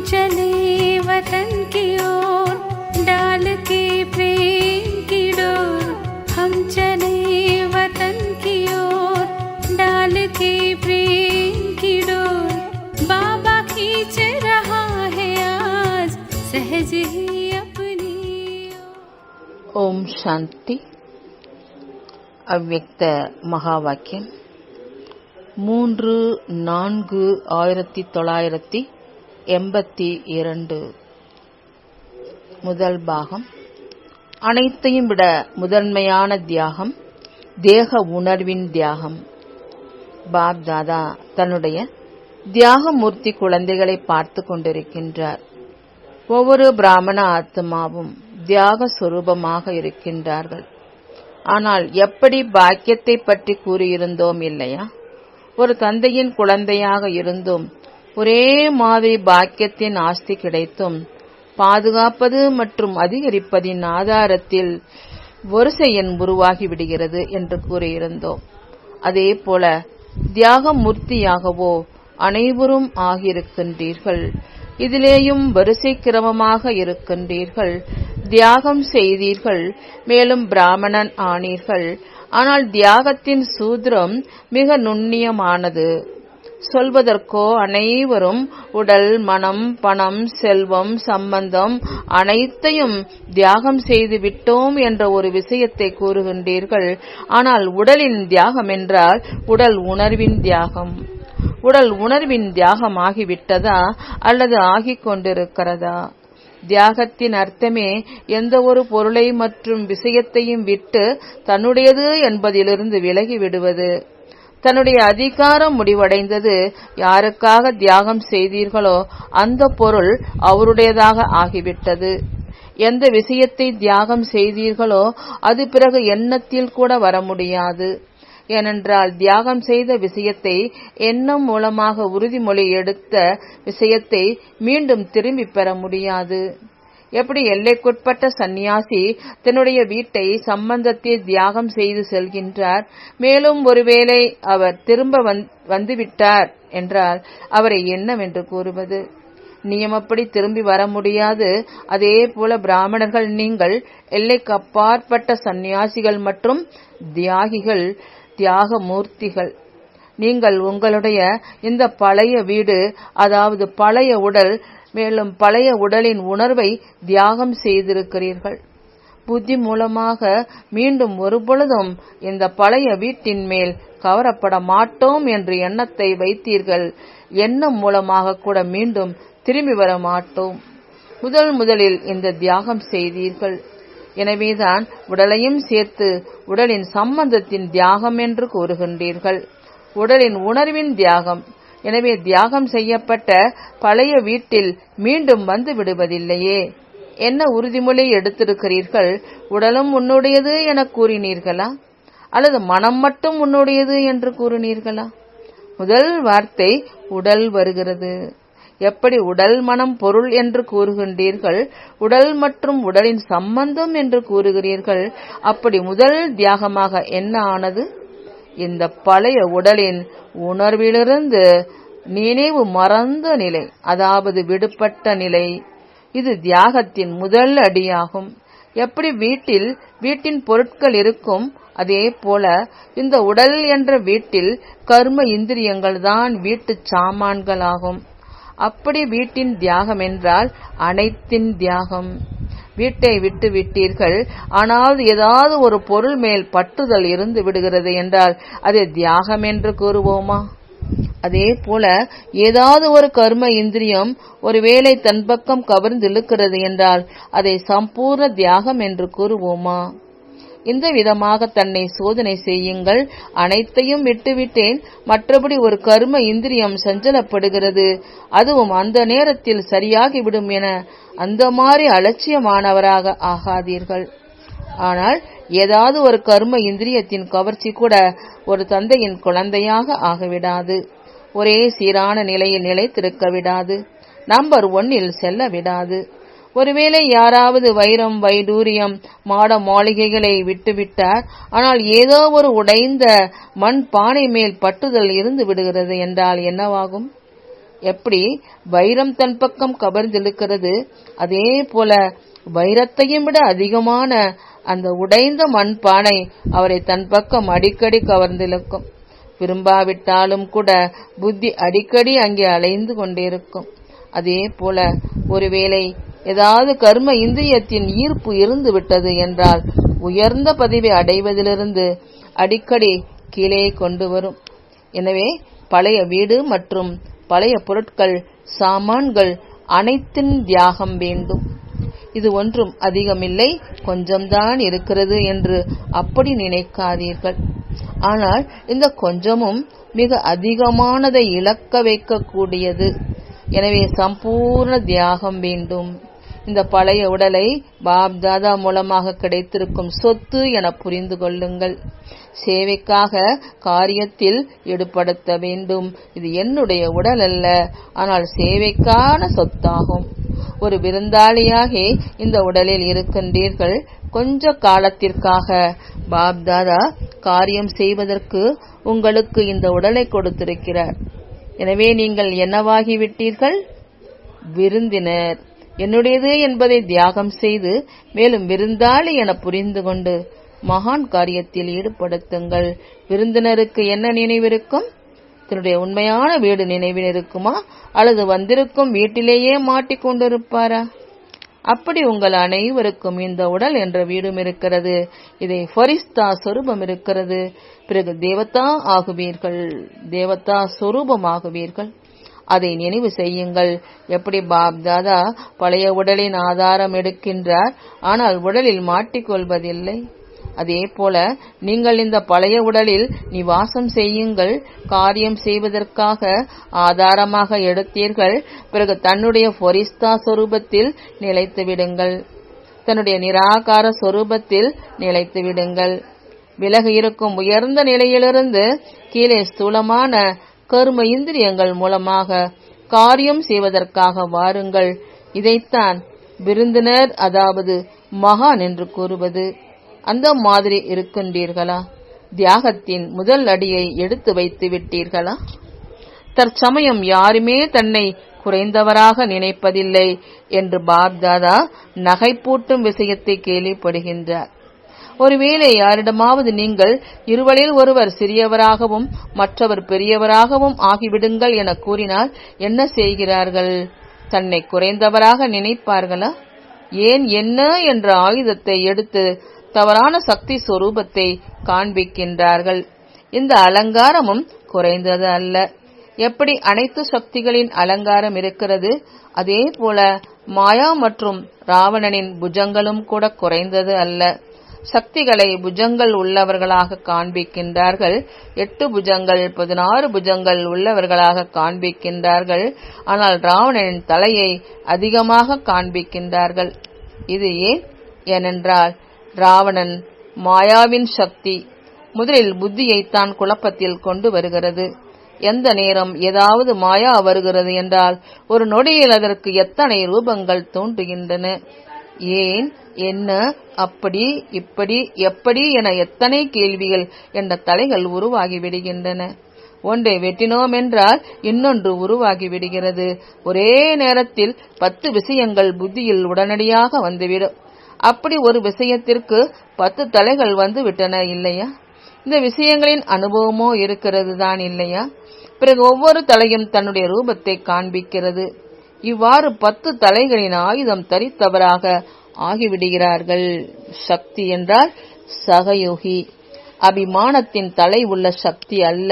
चले वतन की ओर डाल के प्रेम की डोर। हम चले वतन की ओर डाल के प्रेम की डोर। बाबा खींच रहा है आज सहज ही अपनी ஓம் சாந்தி. அவ்யக்த மகா வாக்கியம் 3-4-1982. முதல் பாகம். அனைத்தையும் விட முதன்மையான தியாகம் தேக உணர்வின் தியாகம். பாப் தாதா தன்னுடைய தியாகமூர்த்தி குழந்தைகளை பார்த்து கொண்டிருக்கின்றார். ஒவ்வொரு பிராமண ஆத்மாவும் தியாக சொரூபமாக இருக்கின்றார்கள். ஆனால் எப்படி பாக்கியத்தை பற்றி கூறியிருந்தோம் இல்லையா? ஒரு தந்தையின் குழந்தையாக இருந்தும் ஒரே மாதிரி பாக்கியத்தின் ஆஸ்தி கிடைத்தும் பாதுகாப்பது மற்றும் அதிகரிப்பதின் ஆதாரத்தில் வரிசை எண் உருவாகிவிடுகிறது என்று கூறியிருந்தோம். அதே போல தியாகமூர்த்தியாகவோ அனைவரும் ஆகியிருக்கின்றீர்கள். இதிலேயும் வரிசை கிரமமாக இருக்கின்றீர்கள். தியாகம் செய்தீர்கள், மேலும் பிராமணன் ஆனீர்கள். ஆனால் தியாகத்தின் சூத்திரம் மிக நுண்ணியமானது. சொல்வதற்கோ அனைவரும் உடல், மனம், பணம், செல்வம், சம்பந்தம் அனைத்தையும் தியாகம் செய்து விட்டோம் என்ற ஒரு விஷயத்தை கூறுகின்றீர்கள். ஆனால் உடலின் தியாகம் என்றால் உடல் உணர்வின் தியாகம். உடல் உணர்வின் தியாகம் ஆகிவிட்டதா அல்லது ஆகிக் கொண்டிருக்கிறதா? தியாகத்தின் அர்த்தமே எந்த ஒரு பொருளை மற்றும் விஷயத்தையும் விட்டு தன்னுடையது என்பதிலிருந்து விலகி விடுவது. தன்னுடைய அதிகாரம் முடிவடைந்தது. யாருக்காக தியாகம் செய்தீர்களோ அந்த பொருள் அவருடையதாக ஆகிவிட்டது. எந்த விஷயத்தை தியாகம் செய்தீர்களோ அது பிறகு எண்ணத்தில் கூட வர முடியாது. ஏனென்றால் தியாகம் செய்த விஷயத்தை எண்ணம் மூலமாக உறுதிமொழி எடுத்த விஷயத்தை மீண்டும் திரும்பி பெற முடியாது. எப்படி எல்லைக்குட்பட்ட சந்நியாசி தன்னுடைய வீட்டை, சம்பந்தத்தை தியாகம் செய்து செல்கின்றார், மேலும் ஒருவேளை அவர் திரும்ப வந்துவிட்டார் என்றால் அவரை என்னவென்று கூறுவது? நியமப்படி திரும்பி வர முடியாது. அதே போல பிராமணர்கள் நீங்கள் எல்லைக்கு அப்பாற்பட்ட சந்நியாசிகள் மற்றும் தியாகிகள், தியாகமூர்த்திகள். நீங்கள் உங்களுடைய இந்த பழைய வீடு, அதாவது பழைய உடல், மேலும் பழைய உடலின் உணர்வை தியாகம் செய்திருக்கிறீர்கள். புத்தி மூலமாக மீண்டும் ஒருபொழுதும் இந்த பழைய வீட்டின் மேல் கவரப்பட மாட்டோம் என்று எண்ணத்தை வைத்தீர்கள். எண்ணம் மூலமாக கூட மீண்டும் திரும்பி வர மாட்டோம். முதலில் இந்த தியாகம் செய்தீர்கள். எனவேதான் உடலையும் சேர்த்து உடலின் சம்பந்தத்தின் தியாகம் என்று கூறுகின்றீர்கள். உடலின் உணர்வின் தியாகம். எனவே தியாகம் செய்யப்பட்ட பழைய வீட்டில் மீண்டும் வந்து விடுவதில்லையே. என்ன உறுதிமொழி எடுத்திருக்கிறீர்கள்? உடலும் உன்னுடையது என கூறினீர்களா அல்லது மனம் மட்டும் உன்னுடையது என்று கூறினீர்களா? முதல் வார்த்தை உடல் வருகிறது. எப்படி உடல், மனம், பொருள் என்று கூறுகின்றீர்கள், உடல் மற்றும் உடலின் சம்பந்தம் என்று கூறுகிறீர்கள். அப்படி முதல் தியாகமாக என்ன ஆனது? இந்த பழைய உடலின் உணர்விலிருந்து நினைவு மறந்த நிலை, அதாவது விடுபட்ட நிலை. இது தியாகத்தின் முதல் அடியாகும். எப்படி வீட்டின் பொருட்கள் இருக்கும், அதே போல இந்த உடல் என்ற வீட்டில் கர்ம இந்திரியங்கள் தான் வீட்டு சாமான்களாகும். அப்படி வீட்டின் தியாகம் என்றால் அனைத்தின் தியாகம். வீட்டை விட்டு விட்டீர்கள், ஆனால் ஏதாவது ஒரு பொருள் மேல் பற்றுதல் இருந்து விடுகிறது என்றால் அதை தியாகம் என்று கூறுவோமா? அதே போல ஏதாவது ஒரு கர்ம இந்திரியம் ஒருவேளை தன் பக்கம் கவர்ந்து இழுக்கிறது என்றால் அதை சம்பூர்ண தியாகம் என்று கூறுவோமா? இந்த விதமாக தன்னை சோதனை செய்யுங்கள். அனைத்தையும் விட்டுவிட்டேன், மற்றபடி ஒரு கர்ம இந்திரியம் சஞ்சலப்படுகிறது, அதுவும் அந்த நேரத்தில் சரியாகிவிடும் என அந்த மாதிரி அலட்சியமானவராக ஆகாதீர்கள். ஆனால் ஏதாவது ஒரு கர்ம இந்திரியத்தின் கவர்ச்சி கூட ஒரு தந்தையின் குழந்தையாக ஆகவிடாது. ஒரே சீரான நிலையில் நிலைத்திருக்க விடாது. நம்பர் 1 செல்ல விடாது. ஒருவேளை யாராவது வைரம், வைடூரியம், மாட மாளிகைகளை விட்டுவிட்டார், ஆனால் ஏதோ ஒரு உடைந்த மண் பானை மேல் பட்டுதல் இருந்து விடுகிறது என்றால் என்னவாகும்? எப்படி வைரம் தன் பக்கம் கவர்ந்திழுக்கிறது, அதே போல வைரத்தையும் விட அதிகமான அந்த உடைந்த மண் பானை அவரை தன் பக்கம் அடிக்கடி கவர்ந்திழுக்கும். விரும்பாவிட்டாலும் கூட புத்தி அடிக்கடி அங்கே அலைந்து கொண்டிருக்கும். அதே போல ஒருவேளை ஏதாவது கர்ம இந்திரியத்தின் ஈர்ப்பு இருந்து விட்டது என்றால் உயர்ந்த பதவி அடைவதிலிருந்து அடிக்கடி கீழே கொண்டு வரும். எனவே பழைய வீடு மற்றும் பழைய பொருட்கள், சாமான்கள் அனைத்தின் தியாகம் வேண்டும். இது ஒன்றும் அதிகமில்லை, கொஞ்சம்தான் இருக்கிறது என்று அப்படி நினைக்காதீர்கள். ஆனால் இந்த கொஞ்சமும் மிக அதிகமானதை இழக்க வைக்கக்கூடியது. எனவே சம்பூர்ண தியாகம் வேண்டும். இந்த பழைய உடலை பாப் தாதா மூலமாக கிடைத்திருக்கும் சொத்து என புரிந்து கொள்ளுங்கள். சேவைக்காக காரியத்தில் ஈடுபடுத்த வேண்டும். இது என்னுடைய உடல் அல்ல, ஆனால் சேவைக்கான சொத்தாகும். ஒரு விருந்தாளியாகி இந்த உடலில் இருக்கின்றீர்கள். கொஞ்ச காலத்திற்காக பாப் தாதா காரியம் செய்வதற்கு உங்களுக்கு இந்த உடலை கொடுத்திருக்கிறார். எனவே நீங்கள் என்னவாகிவிட்டீர்கள்? விருந்தினர். என்னுடையது என்பதை தியாகம் செய்து மேலும் விருந்தாளி என புரிந்து கொண்டு மகான் காரியத்தில் ஈடுபடுத்துங்கள். விருந்தினருக்கு என்ன நினைவிருக்கும்? தன்னுடைய உண்மையான வீடு நினைவில் இருக்குமா, அல்லது வந்திருக்கும் வீட்டிலேயே மாட்டிக்கொண்டிருப்பாரா? அப்படி உங்கள் அனைவருக்கும் இந்த உடல் என்ற வீடும் இருக்கிறது. இதை ஃபரிஸ்தா சொரூபம் இருக்கிறது. பிறகு தேவதா ஆகுவீர்கள், தேவதா சொரூபமாகுவீர்கள். அதை நினைவு செய்யுங்கள். எப்படி பாப் தாதா பழைய உடலின் ஆதாரம் எடுக்கின்றார், ஆனால் உடலில் மாட்டிக்கொள்வதில்லை. அதே போல நீங்கள் இந்த பழைய உடலில் நிவாசம் செய்யுங்கள். காரியம் செய்வதற்காக ஆதாரமாக எடுத்தீர்கள். பிறகு தன்னுடைய ஃபரிஸ்தா சொரூபத்தில் நிலைத்து விடுங்கள். தன்னுடைய நிராகார சொரூபத்தில் நிலைத்து விடுங்கள். விலகு இருக்கும் உயர்ந்த நிலையிலிருந்து கீழே ஸ்தூலமான கர்ம இந்திரியங்கள் மூலமாக காரியம் செய்வதற்காக வாருங்கள். இதைத்தான் விருந்தினர், அதாவது மகான் என்று கூறுவது. அந்த மாதிரி இருக்கின்றீர்களா? தியாகத்தின் முதல் அடியை எடுத்து வைத்து விட்டீர்களா? தற்சமயம் யாருமே தன்னை குறைந்தவராக நினைப்பதில்லை என்று பாப் தாதா நகைப்பூட்டும் விஷயத்தை கேள்விப்படுகின்றார். ஒருவேளை யாரிடமாவது நீங்கள் இருவரில் ஒருவர் சிறியவராகவும் மற்றவர் பெரியவராகவும் ஆகிவிடுங்கள் என கூறினால் என்ன செய்கிறார்கள்? தன்னை குறைந்தவராக நினைப்பார்களா? ஏன் என்ன என்ற ஆயுதத்தை எடுத்து தவறான சக்தி சொரூபத்தை காண்பிக்கின்றார்கள். இந்த அலங்காரமும் குறைந்தது அல்ல. எப்படி அனைத்து சக்திகளின் அலங்காரம் இருக்கிறது, அதே போல மாயா மற்றும் ராவணனின் புஜங்களும் கூட குறைந்தது அல்ல. சக்திகளை புஜங்கள் உள்ளவர்களாக காண்பிக்கின்றார்கள். 8 புஜங்கள் 16 புஜங்கள் உள்ளவர்களாக காண்பிக்கின்றார்கள். ஆனால் ராவணனின் தலையை அதிகமாக காண்பிக்கின்றார்கள். இது ஏன்? ஏனென்றால் ராவணன் மாயாவின் சக்தி முதலில் புத்தியைத்தான் குழப்பத்தில் கொண்டு வருகிறது. எந்த நேரம் ஏதாவது மாயா வருகிறது என்றால் ஒரு நொடியில் அதற்கு எத்தனை ரூபங்கள் தோன்றுகின்றன. ஏன், என்ன, அப்படி, இப்படி, எப்படி என எத்தனை கேள்விகள் என்ற தலைகள் உருவாகிவிடுகின்றன. ஒன்றை வெட்டினோம் என்றால் இன்னொன்று உருவாகிவிடுகிறது. ஒரே நேரத்தில் 10 விஷயங்கள் புத்தியில் உடனடியாக வந்துவிடும். அப்படி ஒரு விஷயத்திற்கு 10 தலைகள் வந்து விட்டன இல்லையா? இந்த விஷயங்களின் அனுபவமோ இருக்கிறது தான் இல்லையா? பிறகு ஒவ்வொரு தலையும் தன்னுடைய ரூபத்தை காண்பிக்கிறது. இவ்வாறு 10 தலைகளின் ஆயுதம் தரித்தவராக ஆகிவிடுகிறார்கள். சக்தி என்றால் சகயோகி, அபிமானத்தின் தலை உள்ள சக்தி அல்ல.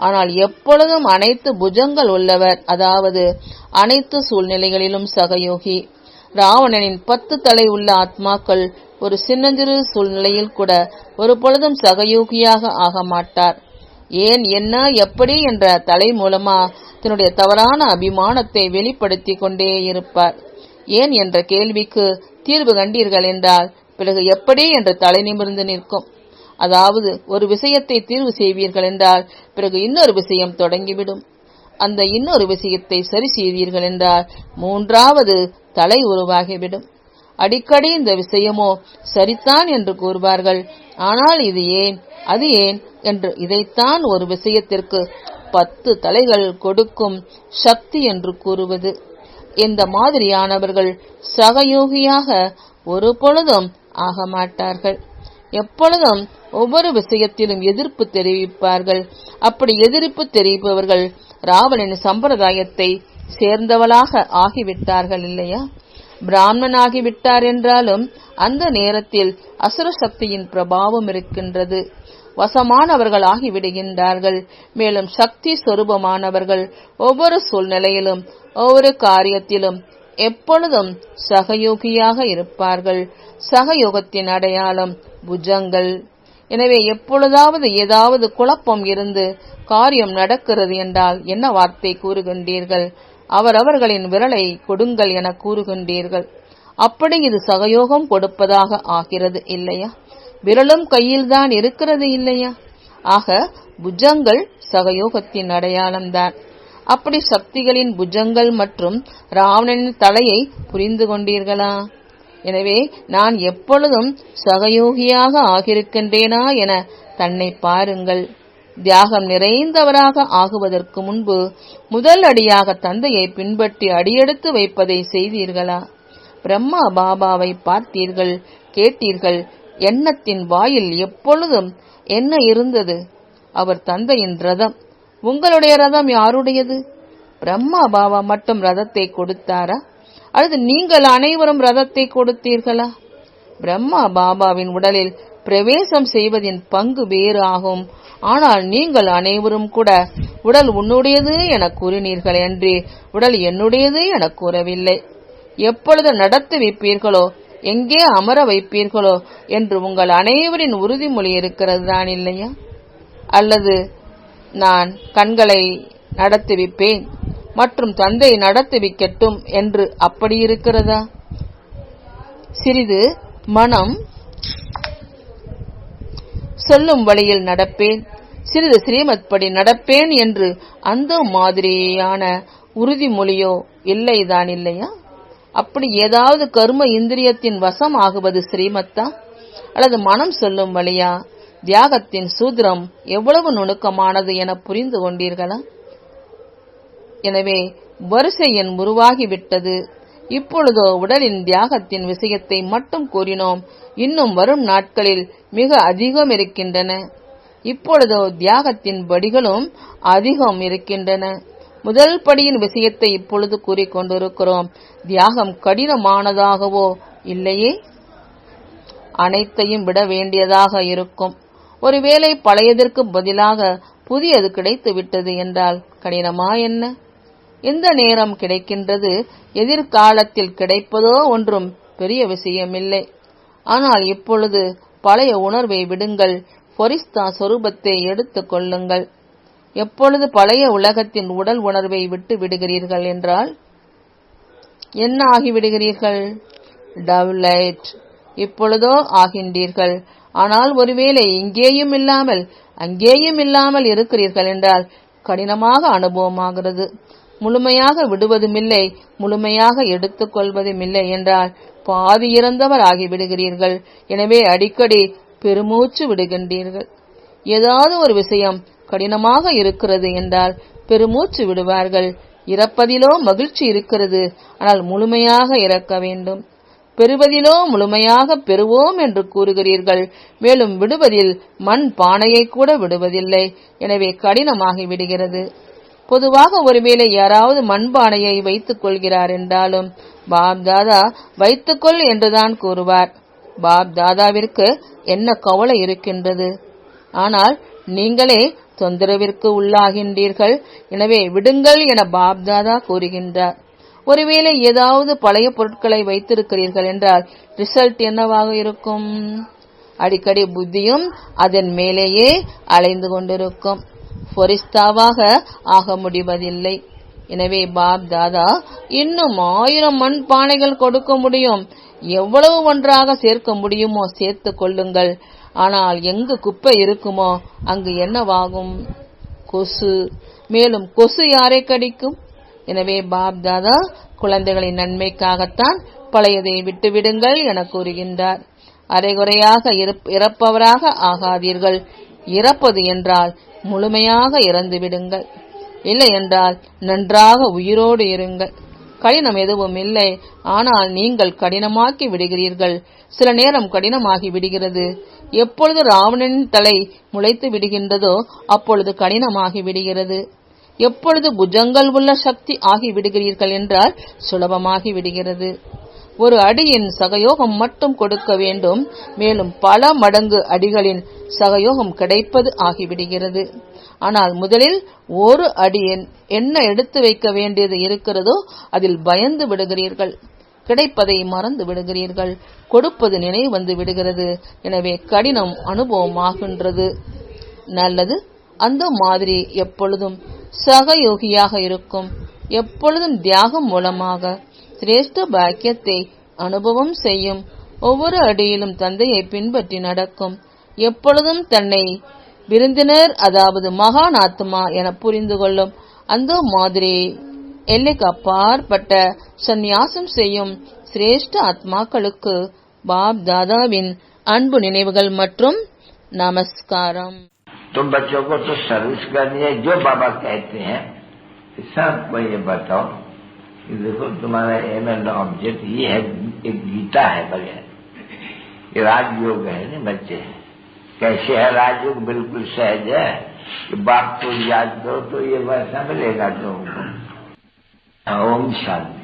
ஆனால் எப்பொழுதும் அனைத்து புஜங்கள் உள்ளவர், அதாவது அனைத்து சூழ்நிலைகளிலும் சகயோகி. ராவணனின் 10 தலை உள்ள ஆத்மாக்கள் ஒரு சின்னஞ்சிறு சூழ்நிலையில் கூட ஒரு பொழுதும் சகயோகியாக ஆக மாட்டார். ஏன், என்ன, எப்படி என்ற தலை மூலமா தன்னுடைய தவறான அபிமானத்தை வெளிப்படுத்தி கொண்டே இருப்பார். ஏன் என்ற கேள்விக்கு தீர்வு கண்டீர்கள் என்றால் பிறகு எப்படி என்று தலை நிமிர்ந்து நிற்கும். அதாவது ஒரு விஷயத்தை தீர்வு செய்வீர்கள் என்றால் பிறகு இன்னொரு விஷயம் தொடங்கிவிடும். அந்த இன்னொரு விஷயத்தை சரி செய்வீர்கள் என்றால் மூன்றாவது தலை உருவாகிவிடும். அடிக்கடி இந்த விஷயமோ சரித்தான் என்று கூறுவார்கள். ஆனால் இது ஏன், அது ஏன் என்று இதைத்தான் ஒரு விஷயத்திற்கு 10 தலைகள் கொடுக்கும் சக்தி என்று கூறுவது. இந்த மாதிரியானவர்கள் சகயோகியாக ஒரு பொழுதும் ஆக மாட்டார்கள். எப்பொழுதும் ஒவ்வொரு விஷயத்திலும் எதிர்ப்பு தெரிவிப்பார்கள். அப்படி எதிர்ப்பு தெரிவிப்பவர்கள் ராவணனின் சம்பிரதாயத்தை சேர்ந்தவளாக ஆகிவிட்டார்கள் இல்லையா? பிராமணன் ஆகிவிட்டார் என்றாலும் அந்த நேரத்தில் அசுர சக்தியின் பிரபாவம் இருக்கின்றது. வசமானவர்கள் ஆகிவிடுகின்றார்கள். மேலும் சக்தி சொரூபமானவர்கள் ஒவ்வொரு சூழ்நிலையிலும் ஒவ்வொரு காரியத்திலும் எப்பொழுதும் சகயோகியாக இருப்பார்கள். சகயோகத்தின் அடையாளம் புஜங்கள். எனவே எப்பொழுதாவது ஏதாவது குழப்பம் இருந்து காரியம் நடக்கிறது என்றால் என்ன வார்த்தை கூறுகின்றீர்கள்? அவரவர்களின் விரலை கொடுங்கள் என கூறுகின்றீர்கள். அப்படி இது சகயோகம் கொடுப்பதாக ஆகிறது இல்லையா? விரலும் கையில்தான் இருக்கிறது இல்லையா? ஆக புஜங்கள் சகயோகத்தின் அடையாளம்தான். அப்படி சக்திகளின் புஜங்கள் மற்றும் ராவணனின் தலையை புரிந்து கொண்டீர்களா? எனவே நான் எப்பொழுதும் சகயோகியாக ஆகியிருக்கின்றேனா என தன்னை பாருங்கள். தியாகம் நிறைந்தவராக ஆகுவதற்கு முன்பு முதல் அடியாக தந்தையை பின்பற்றி அடியெடுத்து வைப்பதை செய்தீர்களா? பிரம்மா பாபாவை பார்த்தீர்கள், கேட்டீர்கள். எண்ணத்தின் வாயில் எப்பொழுதும் என்ன இருந்தது? அவர் தந்தையின் ரதம். உங்களுடைய ரதம் யாருடையது? பிரம்மா பாபா மட்டும் ரதத்தை கொடுத்தாரா, அல்லது நீங்கள் அனைவரும் ரதத்தை கொடுத்தீர்களா? பிரம்மா பாபாவின் உடலில் பிரவேசம் செய்வதின் பங்கு வேறு ஆகும். ஆனால் நீங்கள் அனைவரும் கூட உடல் உன்னுடையது என கூறினீர்கள் என்று உடல் என்னுடையது என கூறவில்லை. எப்பொழுது நடத்தி வைப்பீர்களோ, எங்கே அமர வைப்பீர்களோ என்று உங்கள் அனைவரின் உறுதிமொழி இருக்கிறது தான் இல்லையா? அல்லது நான் கண்களை நடத்துவிப்பேன் மற்றும் தந்தை நடத்துவிக்கட்டும் என்று அப்படி இருக்கிறதா? சிறிது மனம் சொல்லும் வழியில் நடப்பேன், சிறிது ஸ்ரீமத் படி நடப்பேன் என்று அந்த மாதிரியான உறுதிமொழியோ இல்லைதான் இல்லையா? அப்படி ஏதாவது கர்ம இந்திரியத்தின் வசம் ஆகுவது ஸ்ரீமத்தா அல்லது மனம் சொல்லும் வழியா? தியாகத்தின் சூத்திரம் எவ்வளவு நுணுக்கமானது என புரிந்து கொண்டீர்களா? எனவே வரிசை எண் உருவாகிவிட்டது. இப்பொழுதோ உடலின் தியாகத்தின் விஷயத்தை மட்டும் கூறினோம். இன்னும் வரும் நாட்களில் மிக அதிகம் இருக்கின்றன. இப்பொழுதோ தியாகத்தின் படிகளும் அதிகம் இருக்கின்றன. முதல் படியின் விஷயத்தை இப்பொழுது கூறிக்கொண்டிருக்கிறோம். தியாகம் கடினமானதாகவோ இல்லையே, அனைத்தையும் விட வேண்டியதாக இருக்கும். ஒருவேளை பழையதற்கு பதிலாக புதியது கிடைத்து விட்டது என்றால் கடினமா என்ன? இந்த நேரம் கிடைக்கின்றது, எதிர்காலத்தில் கிடைப்பதோ ஒன்றும் பெரிய விஷயமில்லை. ஆனால் இப்பொழுது பழைய உணர்வை விடுங்கள், ஃபரிஸ்தா சொரூபத்தை எடுத்துக் கொள்ளுங்கள். எப்பொழுது பழைய உலகத்தின் உடல் உணர்வை விட்டு விடுகிறீர்கள் என்றால் என்ன ஆகிவிடுகிறீர்கள்? டவ்லைட் இப்பொழுதோ ஆகின்றீர்கள். ஆனால் ஒருவேளை இங்கேயும் இல்லாமல் அங்கேயும் இல்லாமல் இருக்கிறீர்கள் என்றால் கடினமாக அனுபவமாகிறது. முழுமையாக விடுவதுமில்லை, முழுமையாக எடுத்துக் கொள்வதுமில்லை என்றால் பாதி இறந்தவர் ஆகிவிடுகிறீர்கள். எனவே அடிக்கடி பெருமூச்சு விடுகின்றீர்கள். ஏதாவது ஒரு விஷயம் கடினமாக இருக்கிறது என்றால் பெருமூச்சு விடுவார்கள். இறப்பதிலோ மகிழ்ச்சி இருக்கிறது, ஆனால் முழுமையாக இறக்க வேண்டும். பெறுவதிலோ முழுமையாக பெறுவோம் என்று கூறுகிறீர்கள். மேலும் விடுவதில் மண் பானையை கூட விடுவதில்லை. எனவே கடினமாகி விடுகிறது. பொதுவாக ஒருவேளை யாராவது மண்பானையை வைத்துக் கொள்கிறார் என்றாலும் பாப் தாதா வைத்துக்கொள் என்றுதான் கூறுவார். பாப் தாதாவிற்கு என்ன கவலை இருக்கின்றது? ஆனால் நீங்களே தொந்தரவிற்கு உள்ளாகின்றீர்கள். எனவே விடுங்கள் என பாப் தாதா கூறுகின்றார். ஒருவேளை ஏதாவது பழைய பொருட்களை வைத்திருக்கிறீர்கள் என்றால் ரிசல்ட் என்னவாக இருக்கும்? அடிக்கடி புத்தியும் அதன் மேலேயே அலைந்து கொண்டிருக்கும். ஃபரிஸ்தாவாக ஆக முடிவதில்லை. எனவே பாப் தாதா இன்னும் 1000 மண் பானைகள் கொடுக்க முடியும். எவ்வளவு ஒன்றாக சேர்க்க முடியுமோ சேர்த்துக் கொள்ளுங்கள். ஆனால் எங்கு குப்பை இருக்குமோ அங்கு என்னவாகும்? கொசு. மேலும் கொசு யாரை கடிக்கும்? எனவே பாப் தாதா குழந்தைகளின் நன்மைக்காகத்தான் பழையதை விட்டுவிடுங்கள் என கூறுகின்றார். அரைகுறையாக இறப்பவராக ஆகாதீர்கள். இறப்பது என்றால் முழுமையாக இறந்து விடுங்கள். இல்லை என்றால் நன்றாக உயிரோடு இருங்கள். கடினம் எதுவும் இல்லை, ஆனால் நீங்கள் கடினமாக்கி விடுகிறீர்கள். சில நேரம் கடினமாகி விடுகிறது. எப்பொழுது ராவணனின் தலை முளைத்து விடுகின்றதோ அப்பொழுது கடினமாகி விடுகிறது. எப்பொழுது புஜங்கள் உள்ள சக்தி ஆகி விடுகிறீர்கள் என்றால் சுலபமாகி விடுகிறது. ஒரு அடியின் சகயோகம் மட்டும் கொடுக்க வேண்டும், மேலும் பல மடங்கு அடிகளின் சகயோகம் கிடைப்பது ஆகிவிடுகிறது. ஆனால் முதலில் ஒரு அடி என்ன எடுத்து வைக்க வேண்டியது இருக்கிறதோ அதில் பயந்து விடுகிறீர்கள். கிடைப்பதை மறந்து விடுகிறீர்கள். கொடுப்பது நினைவு வந்து விடுகிறது. எனவே கடினம் அனுபவமாகின்றது. நல்லது. அந்த மாதிரி எப்பொழுதும் சகயோகியாக இருக்கும். எப்பொழுதும் தியாகம் மூலமாக சிரேஷ்ட பாக்கியத்தை அனுபவம் செய்யும். ஒவ்வொரு அடியிலும் தந்தையை பின்பற்றி நடக்கும். எப்பொழுதும் தன்னை விருந்தினர், அதாவது மகான் ஆத்மா என புரிந்து கொள்ளும். அந்த மாதிரி எல்லைக்கு அப்பாற்பட்ட சந்நியாசம் செய்யும் சிரேஷ்ட ஆத்மாக்களுக்கு பாப் தாதாவின் அன்பு நினைவுகள் மற்றும் நமஸ்காரம். तुम बच्चों को तो सर्विस करनी है, जो बाबा कहते हैं सबको ये बताओ कि देखो तुम्हारा एम एंड ऑब्जेक्ट ये है, एक गीता है बगैर, ये राजयोग है ना बच्चे। कैसे है राजयोग? बिल्कुल सहज है कि बाप को याद करो तो ये वैसा मिलेगा तुमको। ओम शांति।